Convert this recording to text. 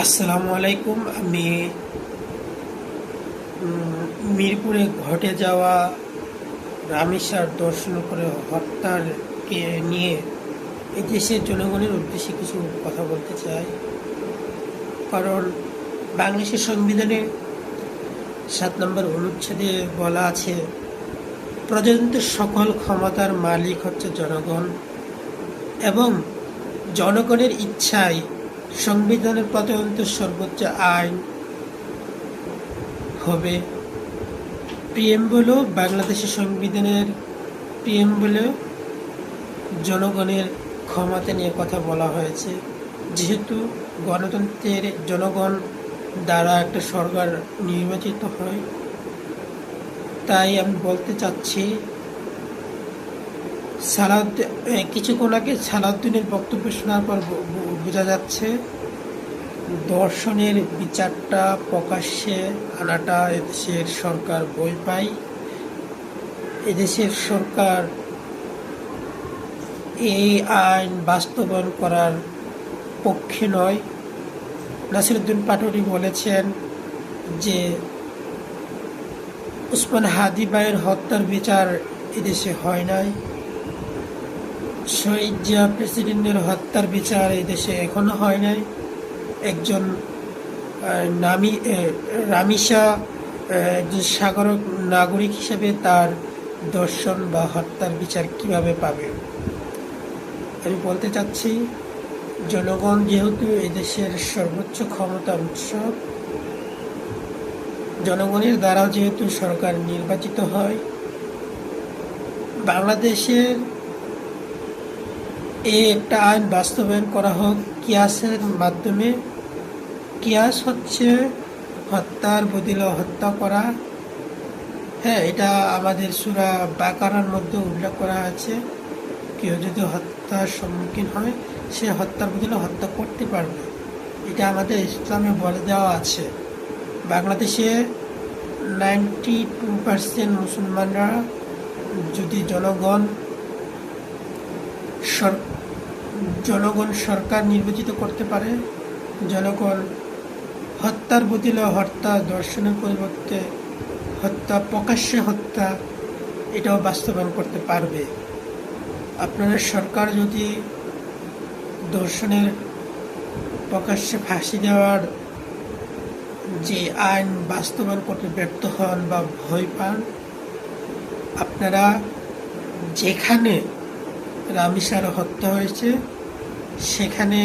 আসসালামু আলাইকুম। আমি মিরপুরে ঘটে যাওয়া রামেসার দর্শন করে হত্যাকে নিয়ে এই দেশের জনগণের উদ্দেশ্যে কিছু কথা বলতে চাই। কারণ বাংলাদেশের সংবিধানে 7 নম্বর অনুচ্ছেদে বলা আছে, প্রজাতন্ত্রের সকল ক্ষমতার মালিক হচ্ছে জনগণ এবং জনগণের ইচ্ছায় সংবিধানের প্রজাতন্ত্রের সর্বোচ্চ আইন হবে। প্রিয়েম্বলও বাংলাদেশের সংবিধানের প্রিয়েম্বলে জনগণের ক্ষমতা নিয়ে কথা বলা হয়েছে। যেহেতু গণতন্ত্রের জনগণ দ্বারা একটা সরকার নির্বাচিত হয়, তাই আমি বলতে চাচ্ছি, কিছুক্ষণ আগে সালাউদ্দিনের বক্তব্য শোনার পর বোঝা যাচ্ছে দর্শনের বিচারটা প্রকাশ্যে আনাটা এদেশের সরকার ভয় পায়। এদেশের সরকার এই আইন বাস্তবায়ন করার পক্ষে নয়। নাসিরউদ্দিন পাটোয়ারি বলেছেন যে ওসমান হাদি ভাইয়ের হত্যার বিচার এদেশে হয় নাই, শহীদ জিয়া প্রেসিডেন্টের হত্যার বিচার এদেশে এখনো হয় নাই। একজন রামিসা একজন সাধারণ নাগরিক হিসেবে তার দর্শন বা হত্যার বিচার কিভাবে পাবে? আমি বলতে চাচ্ছি, জনগণ যেহেতু এদেশের সর্বোচ্চ ক্ষমতার উৎস, জনগণের দ্বারা যেহেতু সরকার নির্বাচিত হয়, বাংলাদেশের এই একটা আইন বাস্তবায়ন করা হোক কিয়াসের মাধ্যমে। কিয়াস হচ্ছে হত্যার বদলে হত্যা করা। হ্যাঁ, এটা আমাদের সূরা বাকারার মধ্যে উল্লেখ করা আছে, কেউ যদি হত্যার সম্মুখীন হয় সে হত্যার বদলে হত্যা করতে পারবে। এটা আমাদের ইসলামে বলে দেওয়া আছে। বাংলাদেশে 92% মুসলমানরা যদি জনগণ সরকার নির্বাচিত করতে পারে, জনগণ হত্যার বদলে হত্যা, ধর্ষণের পরিবর্তে হত্যা, প্রকাশ্যে হত্যা, এটাও বাস্তবায়ন করতে পারবে। আপনাদের সরকার যদি ধর্ষণের প্রকাশ্যে ফাঁসি দেওয়ার যে আইন বাস্তবায়ন করতে ব্যর্থ হন বা ভয় পান, আপনারা যেখানে রামিসার হত্যা হয়েছে সেখানে